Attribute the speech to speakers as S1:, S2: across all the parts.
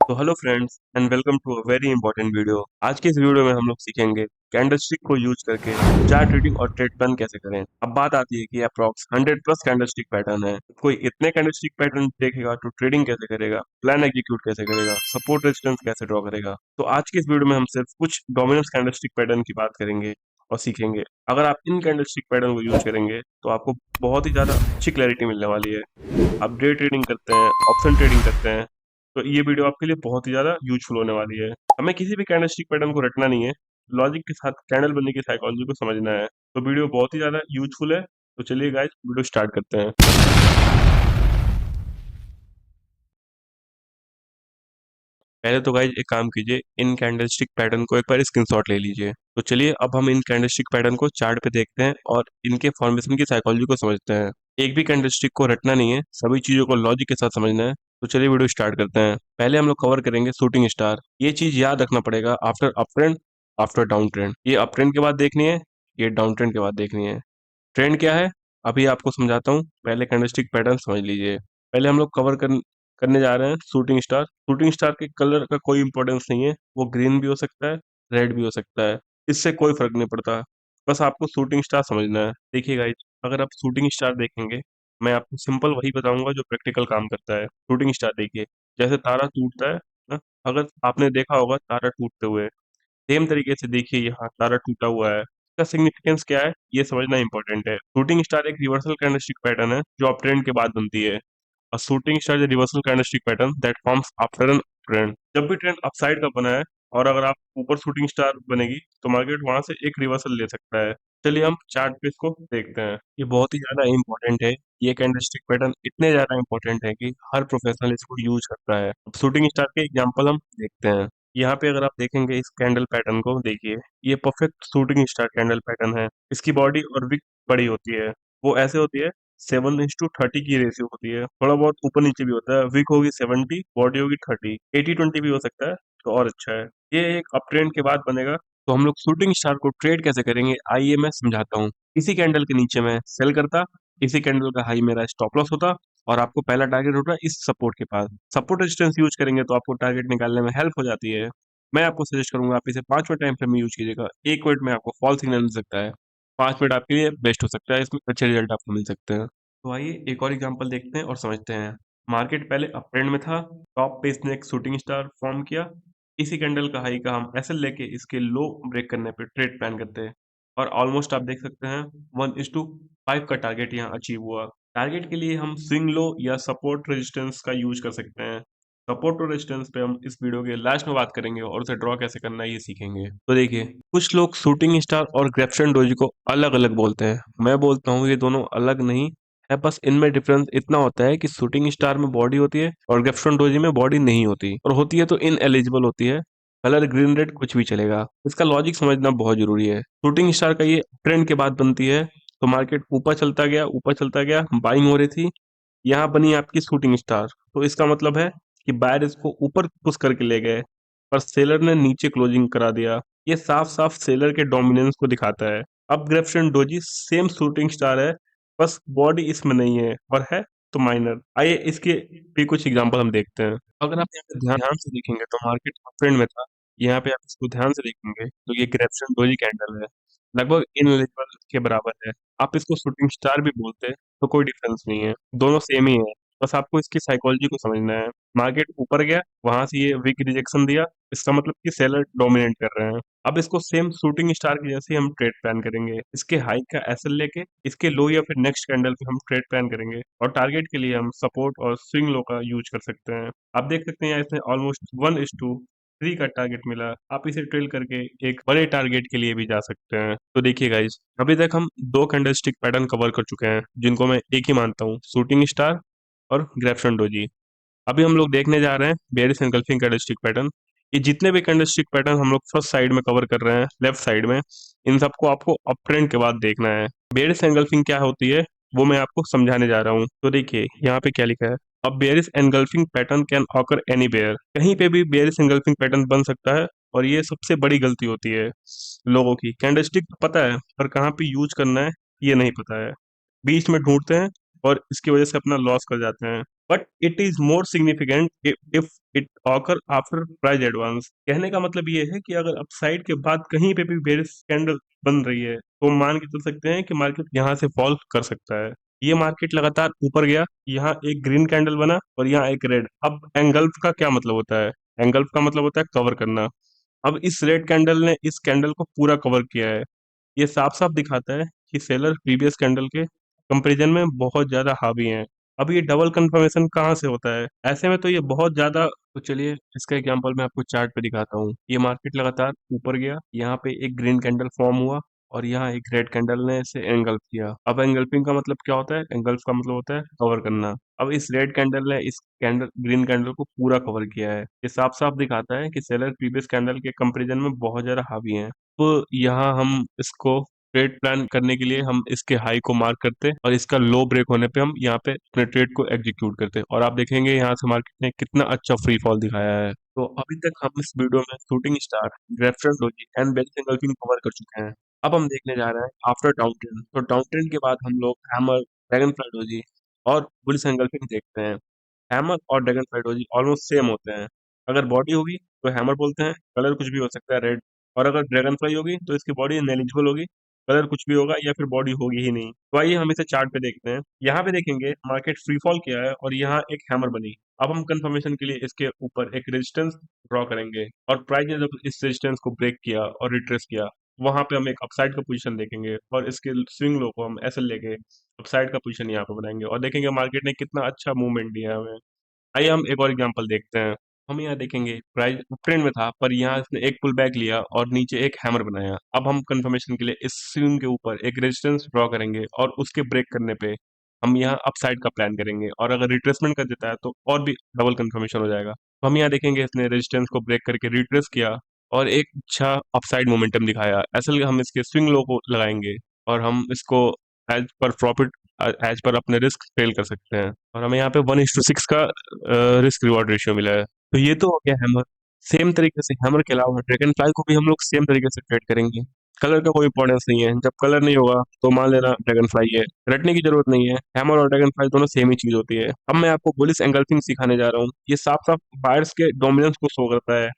S1: तो hello friends and welcome to a very important video. आज के इस वीडियो में हम लोग सीखेंगे कैंडलस्टिक को यूज करके चार्ट रीडिंग और ट्रेड प्लान कैसे करें। अब बात आती है कि अप्रॉक्स 100 प्लस कैंडलस्टिक पैटर्न है। कोई इतने कैंडलस्टिक पैटर्न देखेगा तो ट्रेडिंग कैसे करेगा, प्लान एग्जीक्यूट कैसे करेगा, सपोर्ट रेजिस्टेंस कैसे ड्रॉ करेगा। तो आज के इस वीडियो में हम सिर्फ कुछ डोमिनेंस कैंडलस्टिक पैटर्न की बात करेंगे और सीखेंगे। अगर आप इन कैंडलस्टिक पैटर्न को यूज करेंगे तो आपको बहुत ही ज्यादा अच्छी क्लैरिटी मिलने वाली है। आप डे ट्रेडिंग करते हैं, ऑप्शन ट्रेडिंग करते हैं, तो ये वीडियो आपके लिए बहुत ही ज़्यादा यूज़फुल होने वाली है। हमें किसी भी कैंडलस्टिक पैटर्न को रटना नहीं है, लॉजिक के साथ कैंडल बनने की साइकोलॉजी को समझना है। तो वीडियो बहुत ही ज़्यादा यूज़फुल है। तो चलिए गाइस वीडियो स्टार्ट करते हैं। पहले तो गाइस एक काम कीजिए, इन कैंडलस्टिक पैटर्न को एक बार स्क्रीनशॉट ले लीजिए। तो चलिए अब हम इन कैंडलस्टिक पैटर्न को चार्ट पे देखते हैं और इनके फॉर्मेशन की साइकोलॉजी को समझते हैं। एक भी कैंडलस्टिक को रटना नहीं है, सभी चीज़ों को लॉजिक के साथ समझना है। तो चलिए वीडियो स्टार्ट करते हैं। पहले हम लोग कवर करेंगे शूटिंग स्टार। ये चीज़ याद रखना पड़ेगा, after up trend after down trend. ये अप ट्रेंड के बाद देखनी है, ये डाउन ट्रेंड के बाद देखनी है। ट्रेंड क्या है अभी आपको समझाता हूँ, पहले कैंडलस्टिक पैटर्न समझ लीजिए। पहले हम लोग करने जा रहे हैं शूटिंग स्टार। शूटिंग स्टार के कलर का कोई इंपॉर्टेंस नहीं है, वो ग्रीन भी हो सकता है, रेड भी हो सकता है, इससे कोई फर्क नहीं पड़ता। बस आपको शूटिंग स्टार समझना है। देखिए गाइस, अगर आप शूटिंग स्टार देखेंगे, मैं आपको सिंपल वही बताऊंगा जो प्रैक्टिकल काम करता है। शूटिंग स्टार देखिए, जैसे तारा टूटता है ना, अगर आपने देखा होगा तारा टूटते हुए, सेम तरीके से देखिए यहाँ तारा टूटा हुआ है। इसका सिग्निफिकेंस क्या है ये समझना इंपॉर्टेंट है। शूटिंग स्टार एक रिवर्सल कैंडलस्टिक पैटर्न है जो अप ट्रेंड के बाद बनती है। A shooting star is a reversal candlestick pattern that forms after an trend। जब भी ट्रेंड अपसाइड का बना है और अगर आप ऊपर शूटिंग स्टार बनेगी तो मार्केट वहां से एक रिवर्सल ले सकता है। चलिए हम चार्ट पे इसको देखते हैं। ये बहुत ही ज्यादा इंपॉर्टेंट है। ये कैंडलस्टिक पैटर्न इतने ज्यादा इंपॉर्टेंट है कि हर प्रोफेशनल इसको यूज करता है। अब शूटिंग स्टार के एग्जांपल हम देखते हैं। यहाँ पे अगर आप देखेंगे इस कैंडल पैटर्न को देखिए, ये perfect shooting star candle pattern है। इसकी बॉडी और विक बड़ी होती है, वो ऐसे होती है 7:30 की रेशियो होती है। थोड़ा बहुत ऊपर नीचे भी होता है, विक होगी 70, बॉडी होगी 30, 80-20 भी हो सकता है तो और अच्छा है। ये एक अप ट्रेंड के बाद बनेगा। तो हम लोग शूटिंग स्टार को ट्रेड कैसे करेंगे आइए मैं समझाता हूँ। इसी कैंडल के नीचे मैं सेल करता, इसी कैंडल का हाई मेरा स्टॉप लॉस होता और आपको पहला टारगेट होता है इस सपोर्ट के पास। सपोर्ट रेजिस्टेंस यूज करेंगे तो आपको टारगेट निकालने में हेल्प हो जाती है। मैं आपको सजेस्ट करूंगा आप इसे 5 मिनट टाइम फ्रेम में यूज कीजिएगा। 1 मिनट में आपको फॉल सिग्नल मिल सकता है, 5 मिनट आपके लिए बेस्ट हो सकता है, इसमें अच्छे रिजल्ट आपको मिल सकते हैं। तो आइए एक और एग्जांपल देखते हैं और समझते हैं। मार्केट पहले अप ट्रेंड में था, टॉप पे इसने एक शूटिंग स्टार फॉर्म किया, इसी कैंडल का हाई का हम एसएल लेके इसके लो ब्रेक करने पे ट्रेड प्लान करते हैं और ऑलमोस्ट आप देख सकते हैं 1:5 का टारगेट यहाँ अचीव हुआ। टारगेट के लिए हम स्विंग लो या सपोर्ट रेजिस्टेंस का यूज कर सकते हैं। सपोर्ट और रेजिस्टेंस पे हम इस वीडियो के लास्ट में बात करेंगे और उसे ड्रॉ कैसे करना है ये सीखेंगे। तो देखिए, कुछ लोग शूटिंग स्टार और ग्रेप्शन डोजी को अलग अलग बोलते हैं। मैं बोलता हूँ ये दोनों अलग नहीं है, बस इनमें डिफरेंस इतना होता है कि शूटिंग स्टार में बॉडी होती है और ग्रेप्शन डोजी में बॉडी नहीं होती, और होती है तो इन एलिजिबल होती है। कलर ग्रीन रेड कुछ भी चलेगा। इसका लॉजिक समझना बहुत जरूरी है। शूटिंग स्टार का ये ट्रेंड के बाद बनती है, तो मार्केट ऊपर चलता गया, बाइंग हो रही थी, यहाँ बनी आपकी शूटिंग स्टार। तो इसका मतलब है कि बायर इसको ऊपर पुश करके ले गए पर सेलर ने नीचे क्लोजिंग करा दिया। ये साफ साफ सेलर के डोमिनेंस को दिखाता है। अब ग्रेप्शन डोजी सेम शूटिंग स्टार है, बस बॉडी इसमें नहीं है और है तो माइनर। आइए इसके भी कुछ एग्जांपल हम देखते हैं। अगर आप यहाँ पे ध्यान से देखेंगे तो मार्केट अपट्रेंड में था, यहाँ पे आप इसको ध्यान से देखेंगे तो ये ग्रेप्शन डोजी कैंडल है, लगभग इनएलिजिबल के बराबर है। आप इसको शूटिंग स्टार भी बोलते हैं तो कोई डिफरेंस नहीं है, दोनों सेम ही है। बस आपको इसकी साइकोलॉजी को समझना है। मार्केट ऊपर गया, वहां से ये वीक रिजेक्शन दिया, इसका मतलब कि सेलर डोमिनेट कर रहे हैं। अब इसको सेम शूटिंग स्टार की जैसे ही हम ट्रेड प्लान करेंगे, इसके हाई का एसएल लेके इसके लो या फिर नेक्स्ट कैंडल पे हम ट्रेड प्लान करेंगे और टारगेट के लिए हम सपोर्ट और स्विंग लो का यूज कर सकते हैं। आप देख सकते हैं यहाँ इसने ऑलमोस्ट 1:3 का टारगेट मिला। आप इसे ट्रेल करके एक बड़े टारगेट के लिए भी जा सकते हैं। तो देखिए गाइस, अभी तक हम दो कैंडलस्टिक पैटर्न कवर कर चुके हैं जिनको मैं एक ही मानता हूँ, शूटिंग स्टार और ग्रेप्शन डोजी। अभी हम लोग देखने जा रहे हैं बेयरिश एंगल्फिंग कैंडलस्टिक पैटर्न। ये जितने भी कैंडलस्टिक पैटर्न हम लोग फर्स्ट साइड में कवर कर रहे हैं, लेफ्ट साइड में, इन सबको आपको अप ट्रेंड के बाद देखना है। बेयरिश एंगल्फिंग क्या होती है वो मैं आपको समझाने जा रहा हूँ। तो देखिए यहाँ पे क्या लिखा है, अब bearish engulfing pattern can occur anywhere. कहीं पे भी बेयरिश एंगल्फिंग पैटर्न बन सकता है और ये सबसे बड़ी गलती होती है लोगों की। कैंडलस्टिक पता है पर कहाँ पे यूज करना है ये नहीं पता है, बीच में ढूंढते हैं और इसकी वजह से अपना लॉस कर जाते हैं। But it is more significant if it occur after price advance. कहने का मतलब ये है कि अगर अपसाइड के बाद कहीं पे भी बेरिश कैंडल बन रही है तो मान के चल सकते हैं कि मार्केट यहाँ से फॉल कर सकता है। ये मार्केट लगातार ऊपर गया, यहाँ एक ग्रीन कैंडल बना और यहाँ एक रेड। अब एंगल्फ का क्या मतलब होता है? एंगल्फ का मतलब होता है कवर करना। अब इस रेड कैंडल ने इस कैंडल को पूरा कवर किया है। ये साफ साफ दिखाता है कि सेलर प्रीवियस कैंडल के कंपैरिजन में बहुत ज्यादा हावी हैं। अब ये डबल कंफर्मेशन कहाँ से होता है? ऐसे में तो ये बहुत ज्यादा। तो चलिए इसका एग्जांपल मैं आपको चार्ट पे दिखाता हूँ। ये मार्केट लगातार ऊपर गया, यहाँ पे एक ग्रीन कैंडल फॉर्म हुआ और यहाँ एक रेड कैंडल ने इसे एंगल्फ किया। अब एंगल्फिंग का मतलब क्या होता है? एंगल्फ का मतलब होता है कवर करना। अब इस रेड कैंडल ने इस कैंडल ग्रीन कैंडल को पूरा कवर किया है। ये साफ साफ दिखाता है कि सेलर प्रीवियस कैंडल के कंपैरिजन में बहुत ज्यादा हावी है। तो यहाँ हम इसको ट्रेड प्लान करने के लिए हम इसके हाई को मार्क करते और इसका लो ब्रेक होने पे हम यहाँ पे अपने ट्रेड को एग्जीक्यूट करते और आप देखेंगे यहाँ से मार्केट ने कितना अच्छा फ्री फॉल दिखाया है। तो अभी तक हम इस वीडियो में shooting star, reference doji and bearish engulfing cover कर चुके हैं। अब हम देखने जा रहे हैं आफ्टर डाउन ट्रेंड। तो डाउन ट्रेंड के बाद हम लोग हैमर, ड्रैगन फ्लाई डोजी और बुलिश एंगल्फिंग देखते हैं। हैमर और dragon fly doji almost same होते हैं। अगर बॉडी होगी तो हैमर बोलते हैं, कलर कुछ भी हो सकता है रेड। और अगर ड्रैगन फ्लाई होगी तो इसकी बॉडी नेलिजिबल होगी, कलर कुछ भी होगा या फिर बॉडी होगी ही नहीं। तो आइए हम इसे चार्ट पे देखते हैं। यहाँ पे देखेंगे मार्केट फ्री फॉल किया है और यहाँ एक हैमर बनी। अब हम कंफर्मेशन के लिए इसके ऊपर एक रेजिस्टेंस ड्रॉ करेंगे और प्राइस ने जब इस रेजिस्टेंस को ब्रेक किया और रिट्रेस किया, वहां पे हम एक अपसाइड का पोजीशन देखेंगे और इसके स्विंग लो को हम ऐसे लेके अपसाइड का पोजीशन यहाँ पे बनाएंगे और देखेंगे मार्केट ने कितना अच्छा मूवमेंट दिया है हमें। आइए हम एक और एग्जांपल देखते हैं। हम यहाँ देखेंगे प्राइस ट्रेंड में था पर यहाँ इसने एक पुल बैक लिया और नीचे एक हैमर बनाया। अब हम कंफर्मेशन के लिए इस स्विंग के ऊपर एक रेजिस्टेंस ड्रॉ करेंगे और उसके ब्रेक करने पे हम यहाँ अपसाइड का प्लान करेंगे और अगर रिट्रेसमेंट कर देता है तो और भी डबल कंफर्मेशन हो जाएगा। तो हम यहाँ देखेंगे इसने रेजिस्टेंस को ब्रेक करके रिट्रेस किया और एक अच्छा अपसाइड मोमेंटम दिखाया। असल हम इसके स्विंग लो को लगाएंगे और हम इसको as per profit, as per अपने रिस्क फेल कर सकते हैं और हमें यहाँ पे 1:6 का रिस्क रिवॉर्ड रेशियो मिला है। तो ये तो हो गया हैमर। सेम तरीके से हैमर के अलावा ड्रैगन फ्लाई को भी हम लोग सेम तरीके से ट्रेड करेंगे। कलर का कोई इंपॉर्टेंस नहीं है, जब कलर नहीं होगा तो मान लेना ड्रैगन फ्लाई है, रटने की जरूरत नहीं है। हैमर और ड्रैगन फ्लाई दोनों सेम ही चीज होती है। अब मैं आपको बुलिश एंगल्फिंग सिखाने जा रहा हूँ। ये साफ साफ बायर्स के डोमिनेंस को शो करता है।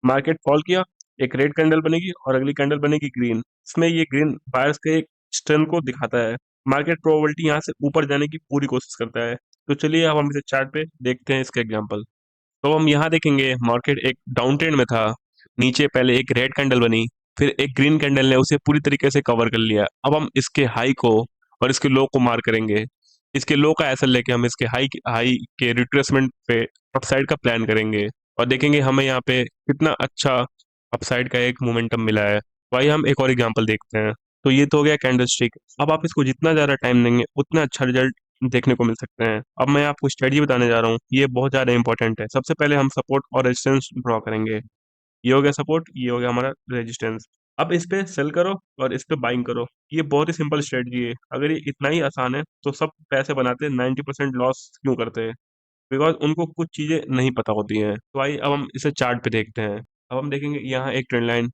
S1: मार्केट फॉल किया, एक रेड कैंडल बनेगी और अगली कैंडल बनेगी ग्रीन। इसमें ये ग्रीन बायर्स के एक स्ट्रेंथ को दिखाता है। मार्केट प्रोबेबिलिटी यहाँ से ऊपर जाने की पूरी कोशिश करता है। तो चलिए अब हम इसे चार्ट पे देखते हैं इसके एग्जांपल। तो हम यहाँ देखेंगे मार्केट एक डाउन ट्रेंड में था। नीचे पहले एक रेड कैंडल बनी, फिर एक ग्रीन कैंडल ने उसे पूरी तरीके से कवर कर लिया। अब हम इसके हाई को और इसके लो को मार करेंगे। इसके लो का एसएल लेके हम इसके हाई हाई के रिट्रेसमेंट पे अपसाइड का प्लान करेंगे और देखेंगे हमें यहाँ पे कितना अच्छा अपसाइड का एक मोमेंटम मिला है। वही हम एक और एग्जांपल देखते हैं। तो ये तो हो गया कैंडल स्टिक। अब आप इसको जितना ज्यादा टाइम देंगे उतना अच्छा रिजल्ट देखने को मिल सकते हैं। अब मैं आपको स्ट्रेटजी बताने जा रहा हूँ, ये बहुत ज्यादा इंपॉर्टेंट है। सबसे पहले हम सपोर्ट और रेजिस्टेंस ड्रॉ करेंगे। ये हो गया सपोर्ट, ये हो गया हमारा रेजिस्टेंस। अब इस पे सेल करो और इस पे बाइंग करो। ये बहुत ही सिंपल स्ट्रेटजी है। अगर ये इतना ही आसान है तो सब पैसे बनाते 90% लॉस क्यों करते हैं? बिकॉज उनको कुछ चीजें नहीं पता होती हैं। तो आइए अब हम इसे चार्ट पे देखते हैं। अब हम देखेंगे यहाँ एक ट्रेंड लाइन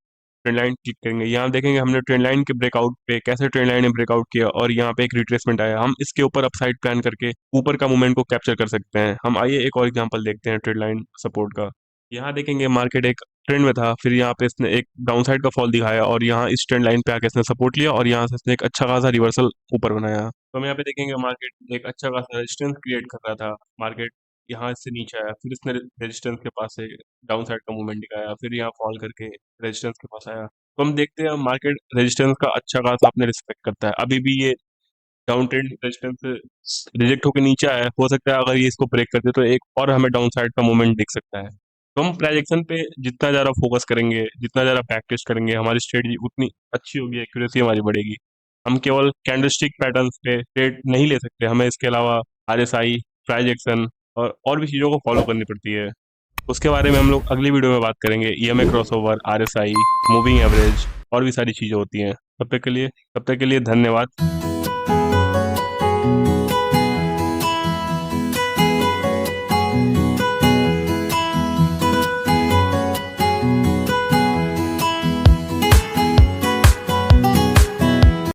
S1: क्लिक करेंगे। यहाँ देखेंगे हमने ट्रेंड लाइन के ब्रेकआउट पे कैसे ट्रेंड लाइन ने ब्रेकआउट किया और यहाँ पे एक रिट्रेसमेंट आया। हम इसके ऊपर अपसाइड प्लान करके ऊपर का मूवमेंट को कैप्चर कर सकते हैं। हम आइए एक और एग्जांपल देखते हैं ट्रेंड लाइन सपोर्ट का। यहाँ देखेंगे मार्केट एक ट्रेंड में था, फिर यहाँ पे इसने एक डाउन साइड का फॉल दिखाया और यहाँ इस ट्रेंड लाइन पे आके इसने सपोर्ट लिया और यहाँ से इसने एक अच्छा खासा रिवर्सल ऊपर बनाया। तो हम यहाँ पे देखेंगे मार्केट एक अच्छा खासा रेजिस्टेंस क्रिएट कर रहा था। मार्केट यहाँ से नीचे आया, फिर इसने रेजिस्टेंस के पास से डाउन साइड का मूवमेंट दिखाया, फिर यहाँ फॉल करके रेजिस्टेंस के पास आया। तो हम देखते हैं मार्केट रेजिस्टेंस का अच्छा खासा अपने रिस्पेक्ट करता है। अभी भी ये डाउन ट्रेंड रेजिस्टेंस रिजेक्ट होकर नीचे आया है। हो सकता है अगर ये इसको ब्रेक कर दे तो एक और हमें डाउन साइड का मूवमेंट दिख सकता है। तो हम प्राइजेक्शन पे जितना ज़्यादा फोकस करेंगे, जितना ज़्यादा प्रैक्टिस करेंगे, हमारी स्ट्रेटजी उतनी अच्छी होगी, एक्यूरेसी हमारी बढ़ेगी। हम केवल कैंडलस्टिक पैटर्न्स पे ट्रेड नहीं ले सकते, हमें इसके अलावा आरएसआई, प्राइजेक्शन और भी चीज़ों को फॉलो करनी पड़ती है। उसके बारे में हम लोग अगली वीडियो में बात करेंगे। EMA crossover, RSI, moving average और भी सारी चीज़ें होती हैं। तब तक के लिए धन्यवाद।